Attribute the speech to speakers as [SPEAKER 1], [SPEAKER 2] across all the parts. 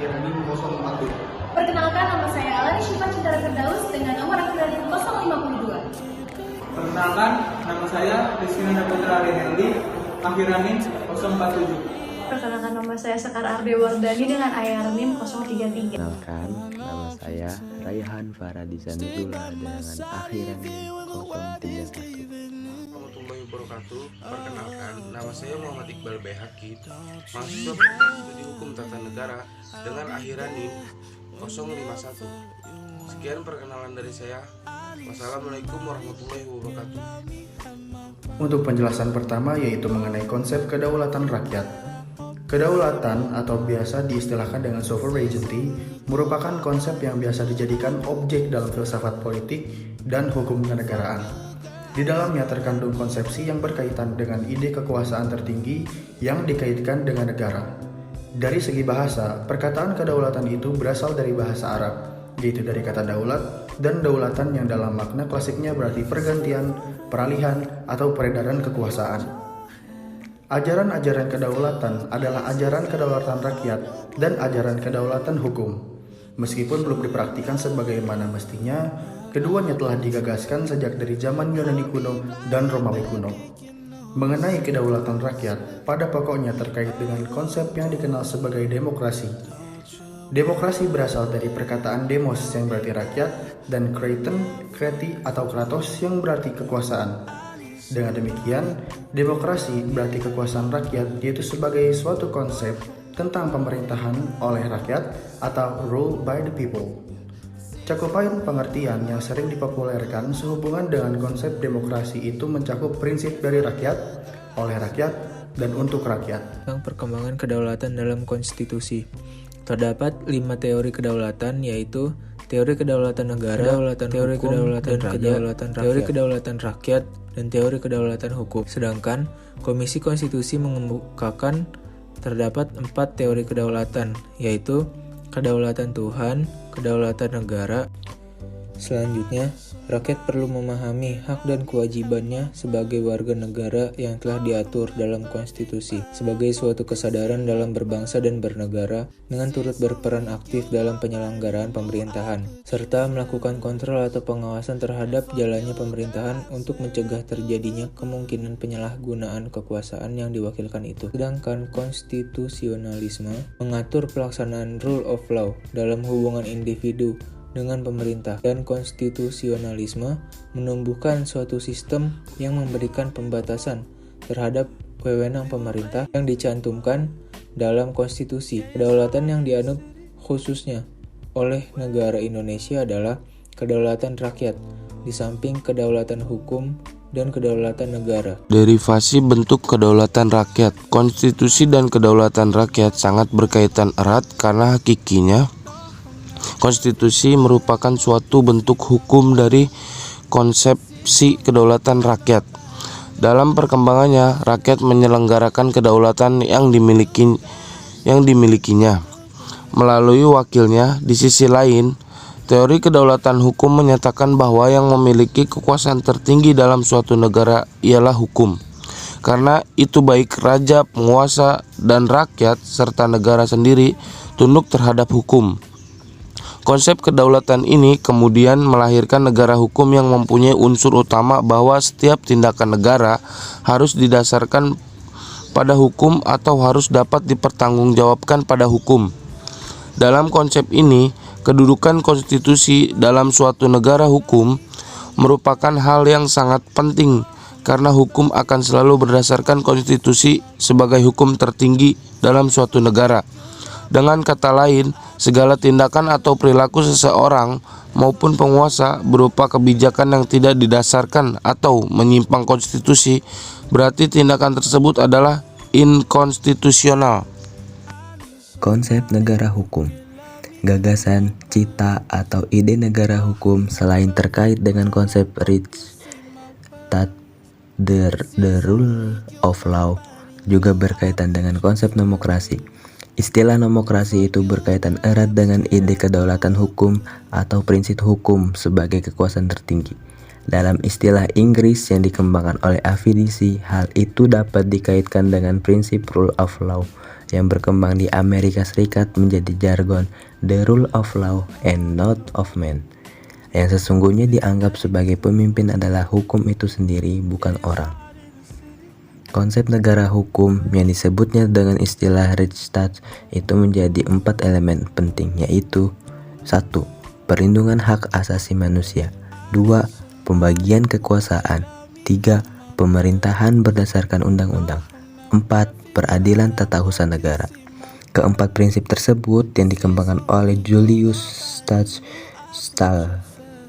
[SPEAKER 1] Akhiranim 040.
[SPEAKER 2] Perkenalkan, nama saya Alani Syifa Cintara Firdaus dengan nomor akhiranim 052.
[SPEAKER 1] Perkenalkan, nama saya Rizky Putra Reneldi, akhiranim 047.
[SPEAKER 2] Perkenalkan, nama saya Sekar Arde Wardani dengan akhiranim 033.
[SPEAKER 3] Perkenalkan, nama saya Raihan Faradisa Nuzula dengan akhiranim 031.
[SPEAKER 4] Warahmatullahi wabarakatuh. Perkenalkan, nama saya Muhammad Iqbal Behaki, mahasiswa Fakultas Studi Hukum Tata Negara dengan akhiranim 051. Sekian perkenalan dari saya. Wassalamualaikum warahmatullahi wabarakatuh.
[SPEAKER 5] Untuk penjelasan pertama yaitu mengenai konsep kedaulatan rakyat. Kedaulatan atau biasa diistilahkan dengan sovereignty merupakan konsep yang biasa dijadikan objek dalam filsafat politik dan hukum kenegaraan. Di dalamnya terkandung konsepsi yang berkaitan dengan ide kekuasaan tertinggi yang dikaitkan dengan negara. Dari segi bahasa, perkataan kedaulatan itu berasal dari bahasa Arab, yaitu dari kata daulat dan daulatan yang dalam makna klasiknya berarti pergantian, peralihan, atau peredaran kekuasaan. Ajaran-ajaran kedaulatan adalah ajaran kedaulatan rakyat dan ajaran kedaulatan hukum. Meskipun belum dipraktikkan sebagaimana mestinya, keduanya telah digagaskan sejak dari zaman Yunani kuno dan Romawi kuno. Mengenai kedaulatan rakyat, pada pokoknya terkait dengan konsep yang dikenal sebagai demokrasi. Demokrasi berasal dari perkataan demos yang berarti rakyat dan kraton, kreti atau kratos yang berarti kekuasaan. Dengan demikian, demokrasi berarti kekuasaan rakyat, yaitu sebagai suatu konsep tentang pemerintahan oleh rakyat atau rule by the people. Cakupan pengertian yang sering dipopulerkan sehubungan dengan konsep demokrasi itu mencakup prinsip dari rakyat, oleh rakyat, dan untuk rakyat.
[SPEAKER 6] Tentang perkembangan kedaulatan dalam konstitusi. Terdapat 5 teori kedaulatan, yaitu teori kedaulatan negara, teori kedaulatan rakyat, dan teori kedaulatan hukum. Sedangkan Komisi Konstitusi mengemukakan terdapat 4 teori kedaulatan, yaitu kedaulatan Tuhan, kedaulatan negara. Selanjutnya, rakyat perlu memahami hak dan kewajibannya sebagai warga negara yang telah diatur dalam konstitusi, sebagai suatu kesadaran dalam berbangsa dan bernegara, dengan turut berperan aktif dalam penyelenggaraan pemerintahan, serta melakukan kontrol atau pengawasan terhadap jalannya pemerintahan untuk mencegah terjadinya kemungkinan penyalahgunaan kekuasaan yang diwakilkan itu. Sedangkan konstitusionalisme mengatur pelaksanaan rule of law dalam hubungan individu dengan pemerintah, dan konstitusionalisme menumbuhkan suatu sistem yang memberikan pembatasan terhadap wewenang pemerintah yang dicantumkan dalam konstitusi. Kedaulatan yang dianut khususnya oleh negara Indonesia adalah kedaulatan rakyat, di samping kedaulatan hukum dan kedaulatan negara.
[SPEAKER 4] Derivasi bentuk kedaulatan rakyat. Konstitusi dan kedaulatan rakyat sangat berkaitan erat karena hakikinya konstitusi merupakan suatu bentuk hukum dari konsepsi kedaulatan rakyat. Dalam perkembangannya, rakyat menyelenggarakan kedaulatan yang dimilikinya melalui wakilnya. Di sisi lain, teori kedaulatan hukum menyatakan bahwa yang memiliki kekuasaan tertinggi dalam suatu negara ialah hukum. Karena itu baik raja, penguasa, dan rakyat serta negara sendiri tunduk terhadap hukum. Konsep kedaulatan ini kemudian melahirkan negara hukum yang mempunyai unsur utama bahwa setiap tindakan negara harus didasarkan pada hukum atau harus dapat dipertanggungjawabkan pada hukum. Dalam konsep ini, kedudukan konstitusi dalam suatu negara hukum merupakan hal yang sangat penting karena hukum akan selalu berdasarkan konstitusi sebagai hukum tertinggi dalam suatu negara. Dengan kata lain, segala tindakan atau perilaku seseorang maupun penguasa berupa kebijakan yang tidak didasarkan atau menyimpang konstitusi, berarti tindakan tersebut adalah inkonstitusional.
[SPEAKER 3] Konsep negara hukum. Gagasan, cita, atau ide negara hukum selain terkait dengan konsep Rechtsstaat, the rule of law, juga berkaitan dengan konsep demokrasi. Istilah demokrasi itu berkaitan erat dengan ide kedaulatan hukum atau prinsip hukum sebagai kekuasaan tertinggi. Dalam istilah Inggris yang dikembangkan oleh Avidisi, hal itu dapat dikaitkan dengan prinsip rule of law yang berkembang di Amerika Serikat menjadi jargon the rule of law and not of man, yang sesungguhnya dianggap sebagai pemimpin adalah hukum itu sendiri, bukan orang. Konsep negara hukum yang disebutnya dengan istilah Rechtsstaat itu menjadi 4 elemen penting, yaitu 1. Perlindungan hak asasi manusia, 2. Pembagian kekuasaan, 3. Pemerintahan berdasarkan undang-undang, 4. Peradilan tata usaha negara. Keempat prinsip tersebut yang dikembangkan oleh Julius Stahl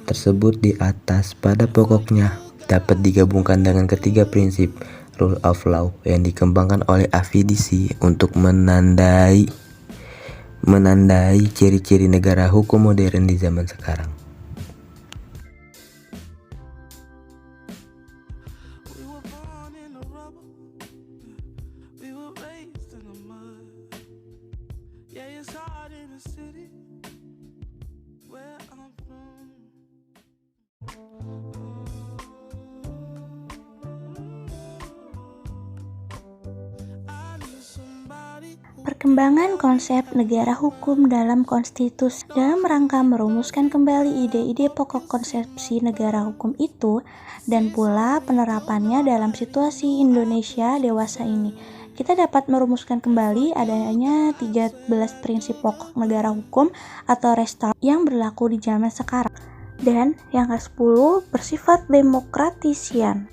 [SPEAKER 3] tersebut di atas pada pokoknya dapat digabungkan dengan ketiga prinsip rule of law yang dikembangkan oleh Avidisi untuk menandai ciri-ciri negara hukum modern di zaman sekarang.
[SPEAKER 7] Perkembangan konsep negara hukum dalam konstitusi dalam rangka merumuskan kembali ide-ide pokok konsepsi negara hukum itu dan pula penerapannya dalam situasi Indonesia dewasa ini. Kita dapat merumuskan kembali adanya 13 prinsip pokok negara hukum atau Rechtsstaat yang berlaku di zaman sekarang. Dan yang ke-10 bersifat demokratisian,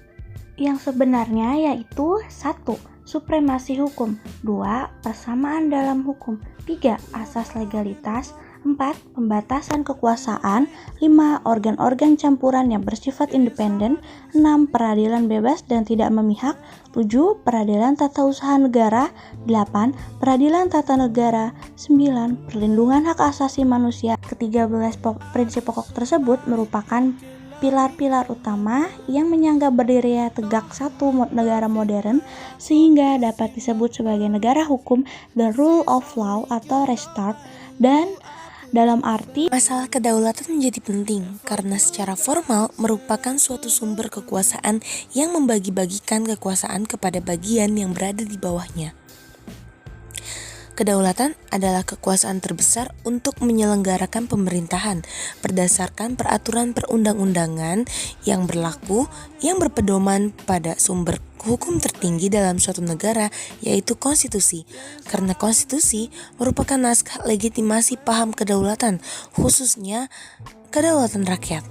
[SPEAKER 7] yang sebenarnya yaitu 1. Supremasi hukum, 2. Persamaan dalam hukum, 3. Asas legalitas, 4. Pembatasan kekuasaan, 5. Organ-organ campuran yang bersifat independen, 6. Peradilan bebas dan tidak memihak, 7. Peradilan tata usaha negara, 8. Peradilan tata negara, 9. Perlindungan hak asasi manusia. Ke-13 prinsip pokok tersebut merupakan pilar-pilar utama yang menyangga berdirinya tegak satu negara modern sehingga dapat disebut sebagai negara hukum, the rule of law atau Rechtsstaat. Dan dalam arti
[SPEAKER 8] masalah kedaulatan menjadi penting karena secara formal merupakan suatu sumber kekuasaan yang membagi-bagikan kekuasaan kepada bagian yang berada di bawahnya. Kedaulatan adalah kekuasaan terbesar untuk menyelenggarakan pemerintahan berdasarkan peraturan perundang-undangan yang berlaku yang berpedoman pada sumber hukum tertinggi dalam suatu negara, yaitu konstitusi. Karena konstitusi merupakan naskah legitimasi paham kedaulatan, khususnya kedaulatan rakyat.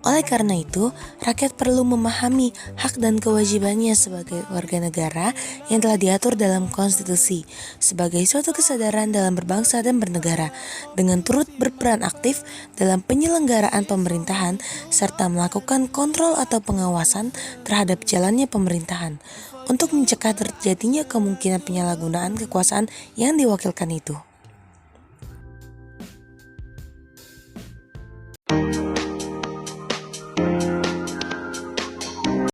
[SPEAKER 8] Oleh karena itu, rakyat perlu memahami hak dan kewajibannya sebagai warga negara yang telah diatur dalam konstitusi sebagai suatu kesadaran dalam berbangsa dan bernegara, dengan turut berperan aktif dalam penyelenggaraan pemerintahan serta melakukan kontrol atau pengawasan terhadap jalannya pemerintahan untuk mencegah terjadinya kemungkinan penyalahgunaan kekuasaan yang diwakilkan itu.